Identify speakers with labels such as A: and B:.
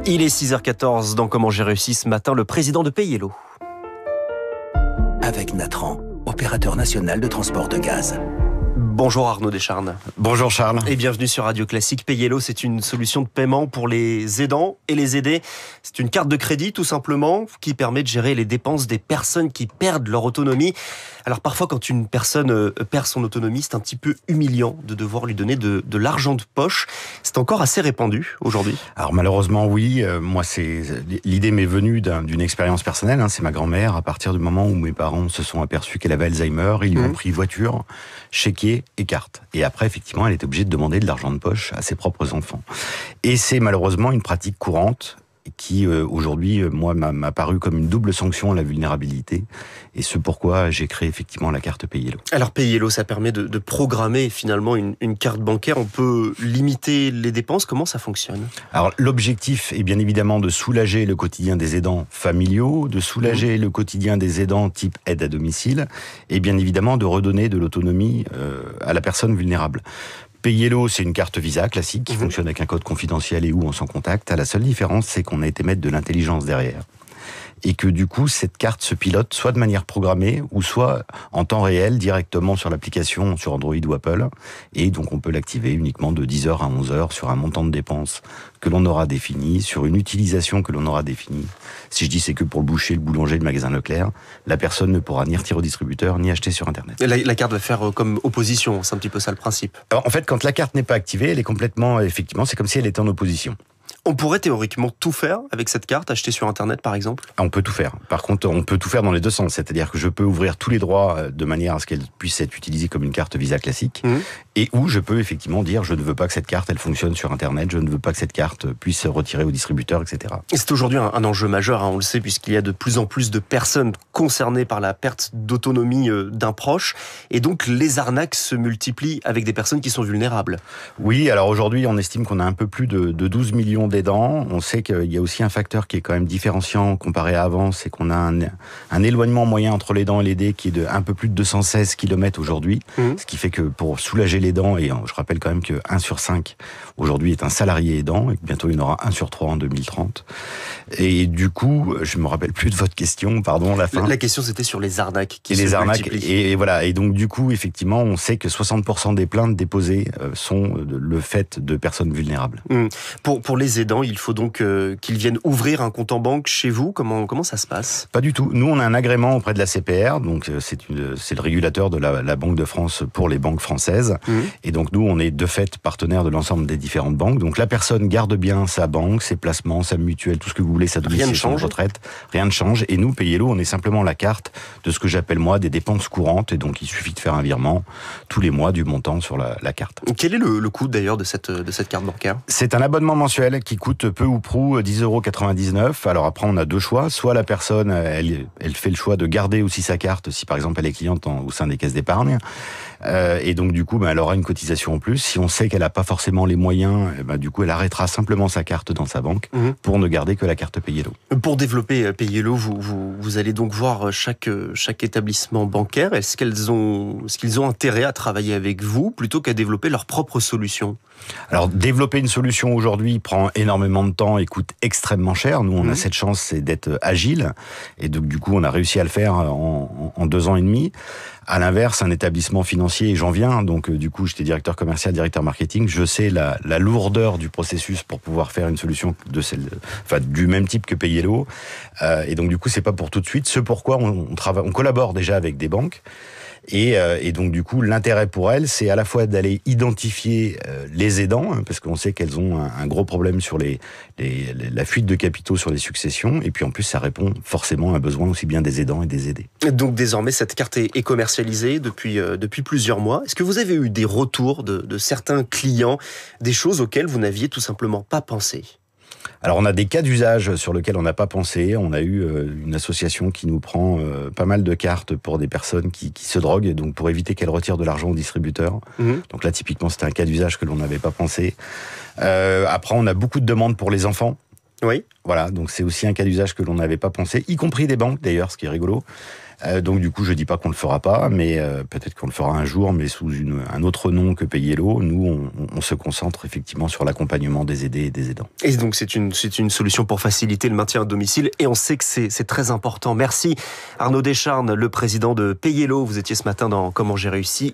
A: Il est 6h14 dans Comment j'ai réussi ce matin, le président de Payello.
B: Avec Natran, opérateur national de transport de gaz.
A: Bonjour Arnaud Descharnes.
C: Bonjour Charles.
A: Et bienvenue sur Radio Classique. Payello, c'est une solution de paiement pour les aidants et les aidés. C'est une carte de crédit tout simplement qui permet de gérer les dépenses des personnes qui perdent leur autonomie. Alors parfois quand une personne perd son autonomie, c'est un petit peu humiliant de devoir lui donner de l'argent de poche. C'est encore assez répandu aujourd'hui.
C: Alors malheureusement oui, moi l'idée m'est venue d'une expérience personnelle. C'est ma grand-mère, à partir du moment où mes parents se sont aperçus qu'elle avait Alzheimer, ils lui ont pris voiture, chéquier et carte. Et après effectivement elle était obligée de demander de l'argent de poche à ses propres enfants. Et c'est malheureusement une pratique courante qui aujourd'hui, moi, m'a paru comme une double sanction à la vulnérabilité. Et ce pourquoi j'ai créé effectivement la carte Payello.
A: Alors Payello, ça permet de programmer finalement une carte bancaire. On peut limiter les dépenses. Comment ça fonctionne ?
C: Alors l'objectif est bien évidemment de soulager le quotidien des aidants familiaux, de soulager le quotidien des aidants type aide à domicile, et bien évidemment de redonner de l'autonomie à la personne vulnérable. Payello, c'est une carte Visa classique qui fonctionne avec un code confidentiel et où on s'en contacte. La seule différence, c'est qu'on a été mettre de l'intelligence derrière. Et que du coup, cette carte se pilote soit de manière programmée ou soit en temps réel directement sur l'application sur Android ou Apple. Et donc, on peut l'activer uniquement de 10h à 11h sur un montant de dépenses que l'on aura défini, sur une utilisation que l'on aura définie. Si je dis c'est que pour le boucher, le boulanger, le magasin Leclerc, la personne ne pourra ni retirer au distributeur, ni acheter sur Internet.
A: Et la carte va faire comme opposition, c'est un petit peu ça le principe.
C: Alors, en fait, quand la carte n'est pas activée, elle est complètement, effectivement, c'est comme si elle était en opposition.
A: On pourrait théoriquement tout faire avec cette carte, acheter sur Internet par exemple ?
C: On peut tout faire. Par contre, on peut tout faire dans les deux sens. C'est-à-dire que je peux ouvrir tous les droits de manière à ce qu'elle puisse être utilisée comme une carte Visa classique. Et où je peux effectivement dire je ne veux pas que cette carte elle fonctionne sur Internet, je ne veux pas que cette carte puisse se retirer au distributeur, etc.
A: Et c'est aujourd'hui un enjeu majeur, on le sait, puisqu'il y a de plus en plus de personnes concernées par la perte d'autonomie d'un proche. Et donc les arnaques se multiplient avec des personnes qui sont vulnérables.
C: Oui, alors aujourd'hui on estime qu'on a un peu plus de 12 millions d'aidants. On sait qu'il y a aussi un facteur qui est quand même différenciant comparé à avant, c'est qu'on a un éloignement moyen entre l'aidant et l'aidé qui est de un peu plus de 216 km aujourd'hui. Ce qui fait que pour soulager l'aidant, et je rappelle quand même que 1 sur 5 aujourd'hui est un salarié aidant, et que bientôt il y en aura 1 sur 3 en 2030. Et du coup, je me rappelle plus de votre question, pardon, la fin.
A: La question c'était sur les arnaques qui se multiplient.
C: Et voilà. Et donc du coup, effectivement, on sait que 60% des plaintes déposées sont le fait de personnes vulnérables.
A: Pour les aidants, il faut donc qu'ils viennent ouvrir un compte en banque chez vous. Comment ça se passe ?
C: Pas du tout. Nous, on a un agrément auprès de la CPR, donc c'est le régulateur de la Banque de France pour les banques françaises. Et donc nous, on est de fait partenaire de l'ensemble des différentes banques. Donc la personne garde bien sa banque, ses placements, sa mutuelle, tout ce que vous voulez, sa domicile, son retraite. Rien ne change. Et nous, Payello, on est simplement la carte de ce que j'appelle moi des dépenses courantes. Et donc il suffit de faire un virement tous les mois du montant sur la carte.
A: Quel est le coût d'ailleurs de cette carte bancaire ?
C: C'est un abonnement mensuel qui coûte peu ou prou 10,99 €. Alors après, on a deux choix. Soit la personne, elle fait le choix de garder aussi sa carte si par exemple elle est cliente au sein des caisses d'épargne. Et donc du coup, elle aura une cotisation en plus. Si on sait qu'elle n'a pas forcément les moyens, du coup, elle arrêtera simplement sa carte dans sa banque pour ne garder que la carte Payello.
A: Pour développer Payello, vous allez donc voir chaque établissement bancaire. Est-ce qu'ils ont intérêt à travailler avec vous plutôt qu'à développer leur propre solution ?
C: Alors, développer une solution aujourd'hui prend énormément de temps et coûte extrêmement cher. Nous, on a cette chance, c'est d'être agile. Et donc, du coup, on a réussi à le faire en 2 ans et demi. À l'inverse, un établissement financier, et j'en viens, donc du coup, j'étais directeur commercial, directeur marketing, je sais la lourdeur du processus pour pouvoir faire une solution du même type que Payello. Et donc, du coup, c'est pas pour tout de suite. Ce pourquoi on collabore déjà avec des banques. Et donc du coup, l'intérêt pour elles, c'est à la fois d'aller identifier les aidants, parce qu'on sait qu'elles ont un gros problème sur la fuite de capitaux sur les successions, et puis en plus, ça répond forcément à un besoin aussi bien des aidants et des aidés.
A: Donc désormais, cette carte est commercialisée depuis plusieurs mois. Est-ce que vous avez eu des retours de certains clients, des choses auxquelles vous n'aviez tout simplement pas pensé ?
C: Alors on a des cas d'usage sur lesquels on n'a pas pensé. On a eu une association qui nous prend pas mal de cartes pour des personnes qui se droguent, donc pour éviter qu'elles retirent de l'argent au distributeur. Donc là typiquement c'était un cas d'usage que l'on n'avait pas pensé. Après on a beaucoup de demandes pour les enfants.
A: Oui.
C: Voilà, donc c'est aussi un cas d'usage que l'on n'avait pas pensé, y compris des banques d'ailleurs, ce qui est rigolo. Donc du coup, je dis pas qu'on le fera pas, mais peut-être qu'on le fera un jour, mais sous un autre nom que PayHello. Nous, on se concentre effectivement sur l'accompagnement des aidés et des aidants.
A: Et donc c'est une solution pour faciliter le maintien à domicile, et on sait que c'est très important. Merci Arnaud Descharnes, le président de PayHello. Vous étiez ce matin dans Comment j'ai réussi.